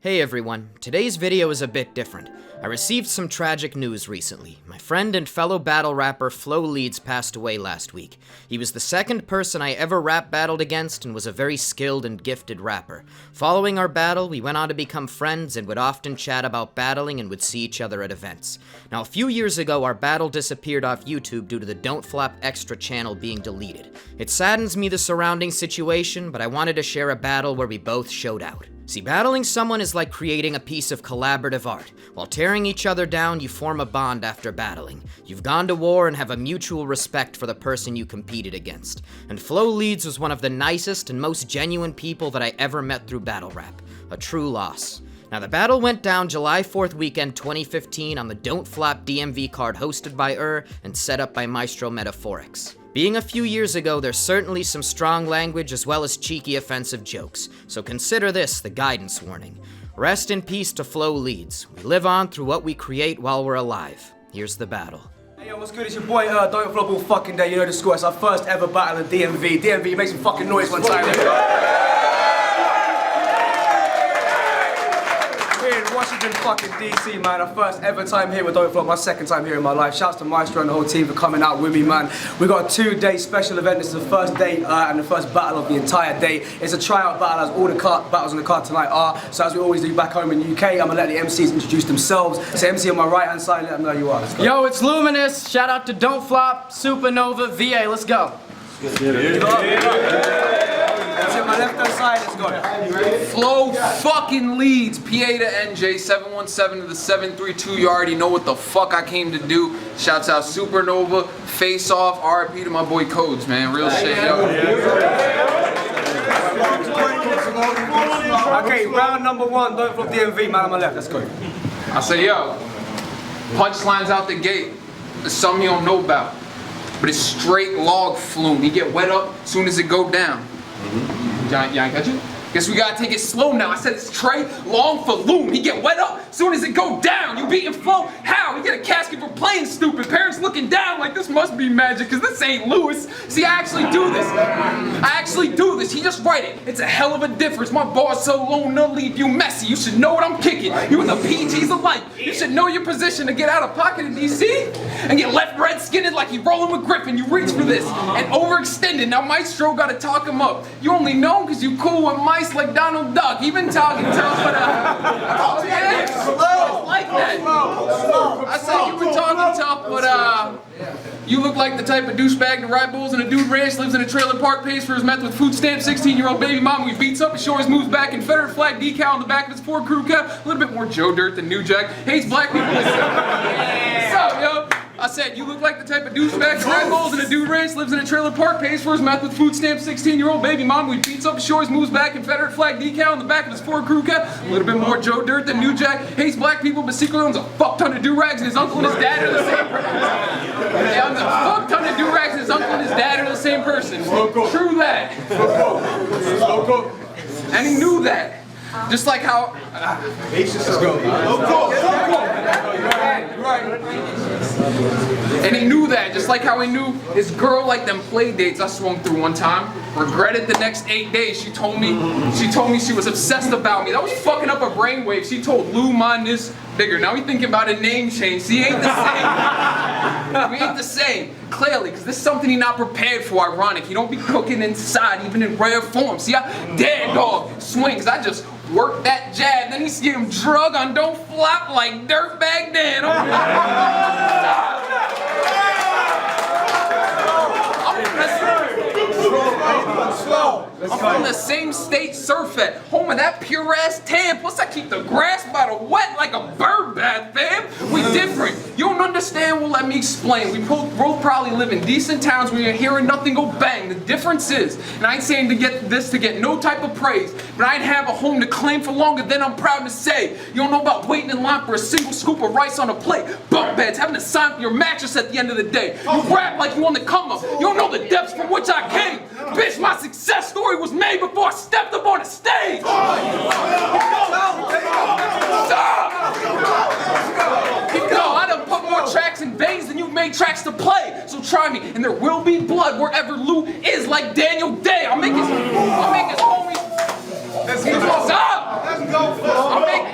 Hey everyone, today's video is a bit different. I received some tragic news recently. My friend and fellow battle rapper Flo Leeds passed away last week. He was the second person I ever rap battled against and was a very skilled and gifted rapper. Following our battle, we went on to become friends and would often chat about battling and would see each other at events. Now, a few years ago, our battle disappeared off YouTube due to the Don't Flop Extra channel being deleted. It saddens me the surrounding situation, but I wanted to share a battle where we both showed out. See, battling someone is like creating a piece of collaborative art. While tearing each other down, you form a bond after battling. You've gone to war and have a mutual respect for the person you competed against. And Flo Leeds was one of the nicest and most genuine people that I ever met through battle rap. A true loss. Now, the battle went down July 4th weekend 2015 on the Don't Flop DMV card hosted by and set up by Maestro Metaphorics. Being a few years ago, there's certainly some strong language as well as cheeky offensive jokes, so consider this the guidance warning. Rest in peace to Flo Leeds. We live on through what we create while we're alive. Here's the battle. Hey yo, what's good? It's your boy, Don't Flop all fucking day. You know the score. It's our first ever battle in DMV. DMV, make some fucking noise one time. We're in Washington fucking DC, man. Our first ever time here with Don't Flop, my second time here in my life. Shouts to Maestro and the whole team for coming out with me, man. We got a 2-day special event. This is the first day and the first battle of the entire day. It's a tryout battle, as all the battles on the card tonight are. So as we always do back home in the UK, I'm gonna let the MCs introduce themselves. So MC on my right hand side, let them know who you are. Yo, it's Luminous. Shout out to Don't Flop, Supernova, VA. Let's go. MC on my left hand side, let's go. Flo fucking Leeds, PA to NJ, 717 to the 732. You already know what the fuck I came to do. Shouts out Supernova, Face Off, RIP to my boy Codes, man. Real shit, yo. Okay, round number 1, Don't Flop DMV, man on my left, let's go. I say, yo, punchlines out the gate. There's something you don't know about. But it's straight log flume. You get wet up as soon as it go down. Y'all ain't catch it? Guess we gotta take it slow now. I said it's straight long for loom. He get wet up as soon as it go down. You beating Flo? How? We get a casket for playing stupid. Parents looking down like this must be magic, cause this ain't Lewis. See, I actually do this. He just write it. It's a hell of a difference. My bar's so long to leave you messy. You should know what I'm kicking. You and the PGs alike. You should know your position to get out of pocket in DC and get left red-skinned like he rolling with Griffin. You reach for this and overextended. Now Maestro gotta talk him up. You only know cause you cool with mice like Donald Duck. He been talking tough, but like that. I said you been talking tough, but you look like the type of douchebag to ride bulls in a dude ranch, lives in a trailer park, pays for his meth with food stamps, 16-year-old baby mom who he beats up, his shores moves back, Confederate flag decal on the back of his Ford crew cab, a little bit more Joe Dirt than New Jack, hates black people. What's up, yo? I said, you look like the type of douchebag to ride bulls in a dude ranch, lives in a trailer park, pays for his meth with food stamps, 16-year-old baby mom who he beats up, his shores moves back, Confederate flag decal on the back of his Ford crew cab, a little bit more Joe Dirt than New Jack, hates black people, but secretly owns a fuck ton of do-rags, and his uncle and his dad are the same person. He owns a fuck ton of do-rags, and his uncle and his dad are the same person. True that. And he knew that. Just like how... And he knew that, just like how he knew his girl liked them play dates I swung through one time. Regretted the next 8 days. She told me she was obsessed about me. That was fucking up her brainwave. She told Lou mine is bigger. Now we thinking about a name change. See, ain't the same. We ain't the same. Clearly, because this is something he not prepared for. Ironic. He don't be cooking inside, even in rare form. See, I dare dog swings. I just work that jab. Then he see him drug on Don't Flop like Dirtbag Dan. I'm from the same state surf at, home of that pure ass tan. Plus I keep the grass by the wet like a bird bath, fam. We different. You don't understand? Well, let me explain. We both probably live in decent towns where you're hearing nothing go bang. The difference is, and I ain't saying to get no type of praise, but I'd have a home to claim for longer than I'm proud to say. You don't know about waiting in line for a single scoop of rice on a plate, bunk beds, having to sign for your mattress at the end of the day. You rap like you on the come up. You don't know the depths from which I came. Bitch, my success story was made before I stepped up on the stage. I done put more tracks in veins than you've made tracks to play. So try me, and there will be blood wherever Lou is, like Daniel Day. I'll make his homies. Let's go. I'll make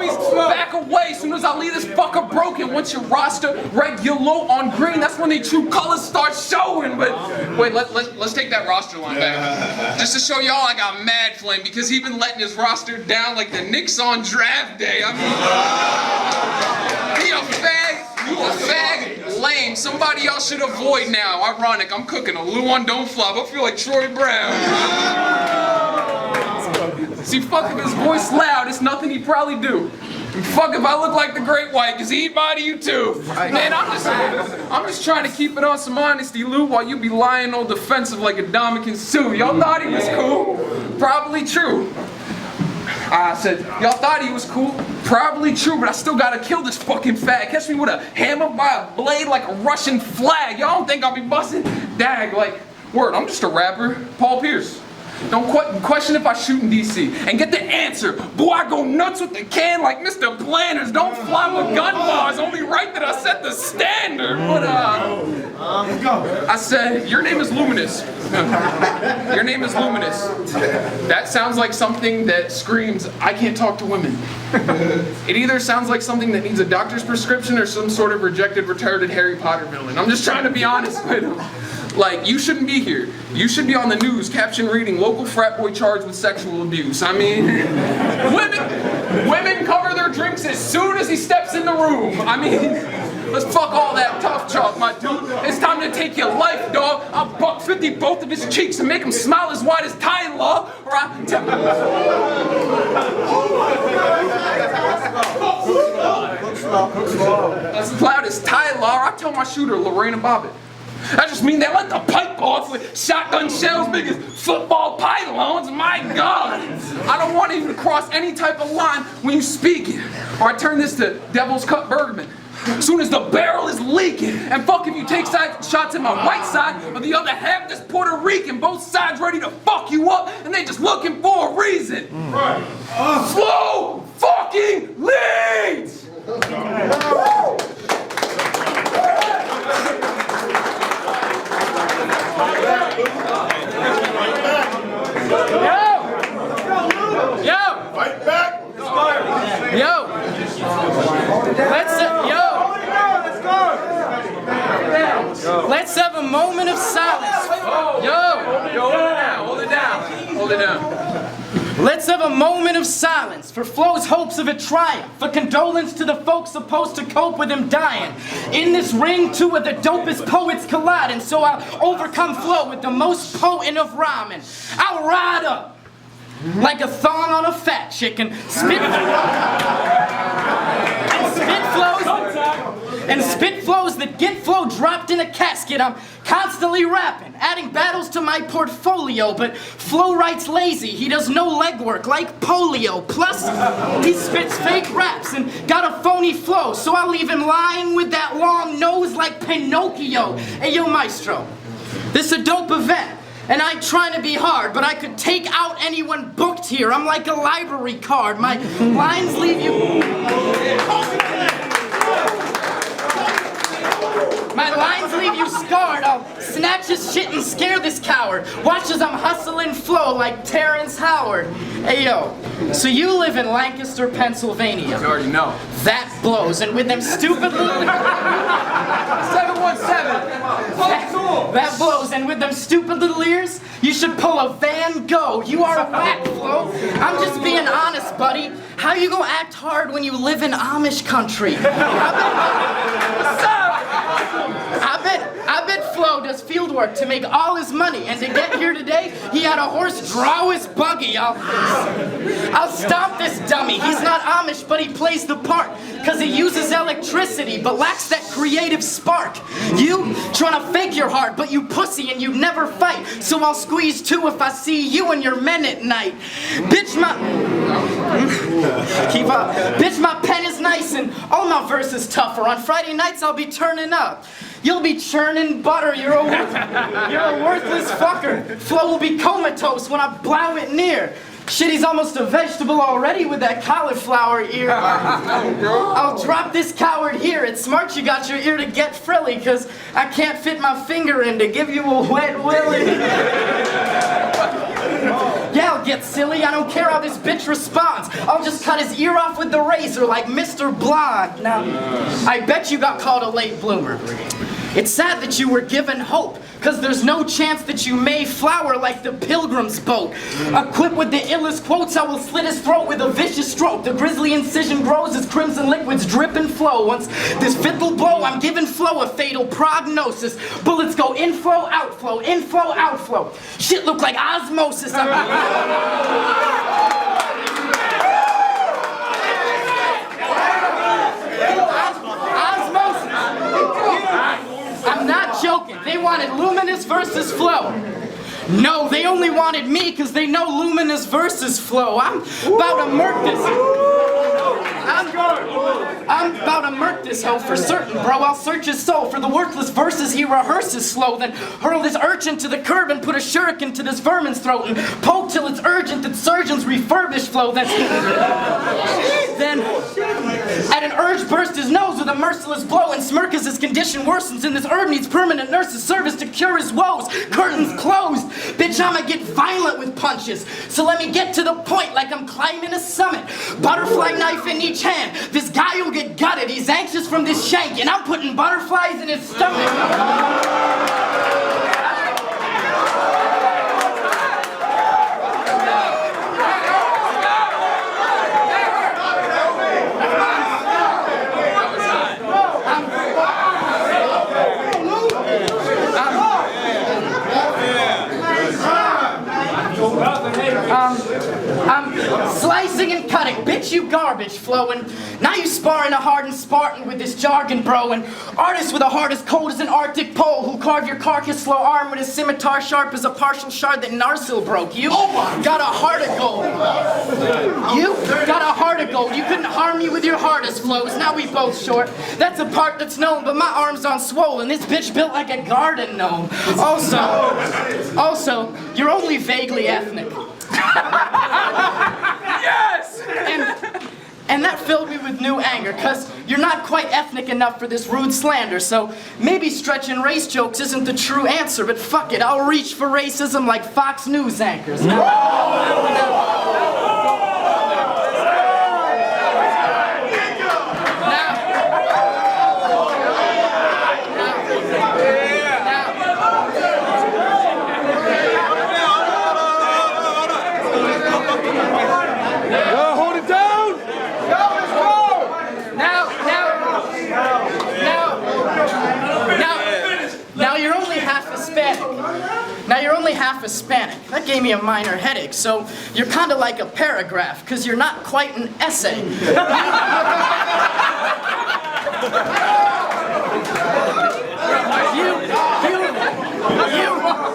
homies, back away. Soon as I leave this fucker broken. Once your roster red, yellow on green, that's when the true colors start showing. But wait, let's take that roster line back. Just to show y'all I got mad flame because he been letting his roster down like the Knicks on draft day. I mean, he a fag, you a fag, lame. Somebody y'all should avoid now. Ironic, I'm cooking a Lou on Don't Flop. I feel like Troy Brown. See, fuck if his voice loud, it's nothing he probably do. And fuck if I look like the Great White, cause he'd body you too. Man, I'm just trying to keep it on some honesty, Lou, while you be lying on defensive like a Dominican Sue. Y'all thought he was cool? Probably true. I said, y'all thought he was cool? Probably true, but I still gotta kill this fucking fag. Catch me with a hammer by a blade like a Russian flag. Y'all don't think I'll be busting? Dag, like, word, I'm just a rapper. Paul Pierce. Don't question if I shoot in DC. And get the answer. Boy, I go nuts with the can like Mr. Planners. Don't fly with gun bars. Only right that I set the standard. But, I said, your name is Luminous. Your name is Luminous. That sounds like something that screams, I can't talk to women. It either sounds like something that needs a doctor's prescription or some sort of rejected, retarded Harry Potter villain. I'm just trying to be honest with him. Like, you shouldn't be here. You should be on the news, caption reading, local frat boy charged with sexual abuse. I mean, women cover their drinks as soon as he steps in the room. I mean, let's fuck all that tough talk, my dude. It's time to take your life, dog. I'll buck 50 both of his cheeks and make him smile as wide as Tyler, or I tell as loud as Tyler, I tell my shooter, Lorena Bobbitt. I just mean they let the pipe off with shotgun shells big as football pylons. My God! I don't want even to cross any type of line when you speak it. Or I turn this to Devil's Cut Bergman. Soon as the barrel is leaking, and fuck if you take shots at my white side, or the other half is Puerto Rican, both sides ready to fuck you up, and they just looking for a reason. Right. Flo fucking Leeds! Yo! Fight back! Yo! Let's have a moment of silence. Yo, hold it down. Let's have a moment of silence for Flo's hopes of a triumph, for condolence to the folks supposed to cope with him dying. In this ring, two of the dopest poets collide, and so I'll overcome Flo with the most potent of rhyming. I'll ride up like a thong on a fat chicken, spit flows that get Flo dropped in a casket. I'm constantly rapping, adding battles to my portfolio, but Flo writes lazy. He does no legwork like polio. Plus, he spits fake raps and got a phony flow, so I leave him lying with that long nose like Pinocchio. Hey, yo, maestro, this is a dope event. And I ain't trying to be hard, but I could take out anyone booked here. I'm like a library card. My lines leave you... My lines leave you scarred. I'll snatch his shit and scare this coward. Watch as I'm hustling Flo like Terrence Howard. Hey, yo, so you live in Lancaster, Pennsylvania. You already know. That blows, and with them stupid little... 717. That blows, and with them stupid little ears, you should pull a Van Gogh. You are a whack, Flo. I'm just being honest, buddy. How you gonna act hard when you live in Amish country? What's up? I bet Flo does field work to make all his money, and to get here today, he had a horse draw his buggy. I'll stomp this dummy. He's not Amish, but he plays the part, cause he uses electricity, but lacks that creative spark. You trying to fake your heart, but you pussy and you never fight, so I'll squeeze two if I see you and your men at night. Bitch, keep up. Bitch, my pen is nice and all my verses tougher. On Friday nights, I'll be turning up. You'll be churning butter. You're a worthless fucker. Flo will be comatose when I blow it near. Shit, he's almost a vegetable already with that cauliflower ear. I'll drop this coward here. It's smart you got your ear to get frilly, cause I can't fit my finger in to give you a wet willy. Yeah, I'll get silly. I don't care how this bitch responds. I'll just cut his ear off with the razor like Mr. Blonde. Now, I bet you got called a late bloomer. It's sad that you were given hope, cause there's no chance that you may flower like the Pilgrim's boat. Equipped with the illest quotes, I will slit his throat with a vicious stroke. The grisly incision grows as crimson liquids drip and flow. Once this fifth will blow, I'm giving Flo a fatal prognosis. Bullets go inflow, outflow, inflow, outflow. Shit look like osmosis. I'm not joking. They wanted Luminous versus Flo. No, they only wanted me because they know Luminous versus Flo. I'm about to murk this. I'm about to murk this hoe for certain, bro. I'll search his soul for the worthless verses he rehearses slow, then hurl this urchin to the curb and put a shuriken to this vermin's throat and poke till it's urgent that surgeons refurbish Flo. Then at an urge burst his nose with a merciless blow and smirk as his condition worsens and this herb needs permanent nurse's service to cure his woes. Curtains closed. Bitch, I'ma get violent with punches. So let me get to the point like I'm climbing a summit. Butterfly knife in each hand. This guy will get gutted. He's anxious from this shank and I'm putting butterflies in his stomach. I'm slicing and cutting, bitch, you garbage, Flo, and now you sparring a hardened Spartan with this jargon, bro, and artist with a heart as cold as an Arctic pole who carved your carcass slow arm with his scimitar sharp as a partial shard that Narsil broke. You got a heart of gold. You got a heart of gold. You couldn't harm me with your hardest flows. Now we both short. That's a part that's known, but my arms on swollen. This bitch built like a garden gnome. Also, you're only vaguely ethnic. Yes! And that filled me with new anger, cause you're not quite ethnic enough for this rude slander, so maybe stretching race jokes isn't the true answer, but fuck it, I'll reach for racism like Fox News anchors. Now you're only half Hispanic. That gave me a minor headache, so you're kind of like a paragraph, because you're not quite an essay.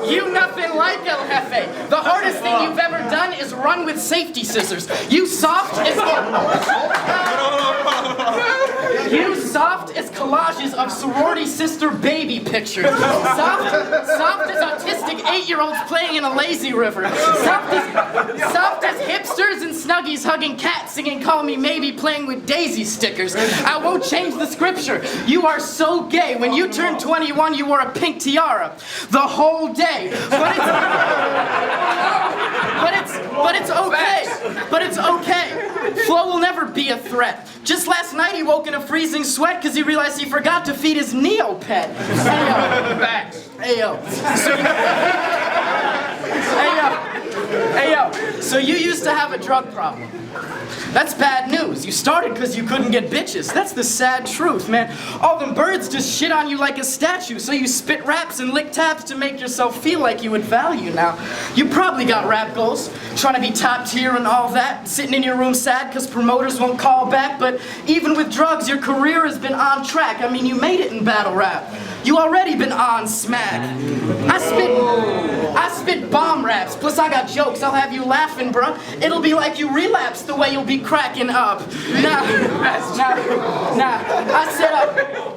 You nothing like El Jefe. The hardest thing you've ever done is run with safety scissors. You soft as collages of sorority sister baby pictures. Soft as autistic 8-year-olds playing in a lazy river. Soft as hipsters and snuggies hugging cats singing Call Me Maybe playing with daisy stickers. I won't change the scripture. You are so gay. When you turned 21, you wore a pink tiara the whole day. But it's okay. But it's okay. Flo will never be a threat. Just last night he woke in a freezing sweat because he realized he forgot to feed his Neopet. Hey yo, so you used to have a drug problem. That's bad news. You started because you couldn't get bitches. That's the sad truth, man. All them birds just shit on you like a statue, so you spit raps and lick tabs to make yourself feel like you would value now. You probably got rap goals, trying to be top tier and all that, sitting in your room sad because promoters won't call back, but even with drugs, your career has been on track. I mean, you made it in battle rap. You already been on smack. I spit bomb raps, plus I got jokes, I'll have you laughing, bruh. It'll be like you relapsed the way you'll be cracking up. Nah,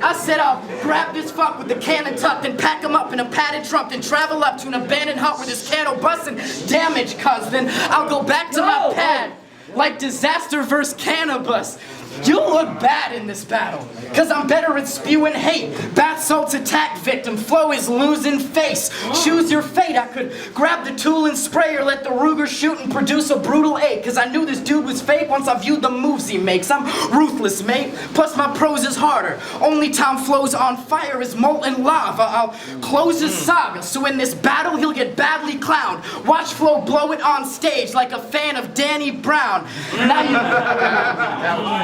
I said I'll grab this fuck with the cannon tucked and pack him up in a padded trunk and travel up to an abandoned hut with his candle busting damage, cuz then I'll go back to my pad like disaster versus cannabis. You'll look bad in this battle, cause I'm better at spewing hate. Bath salts attack victim, Flo is losing face. Choose your fate, I could grab the tool and spray or let the Ruger shoot and produce a brutal ache. Cause I knew this dude was fake once I viewed the moves he makes. I'm ruthless, mate, plus my prose is harder. Only time Flo's on fire is molten lava. I'll close his saga, so in this battle he'll get badly clowned. Watch Flo blow it on stage like a fan of Danny Brown.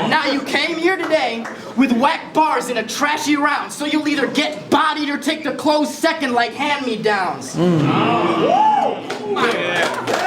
Now you came here today with whack bars in a trashy round, so you'll either get bodied or take the close second like hand-me-downs. Yeah.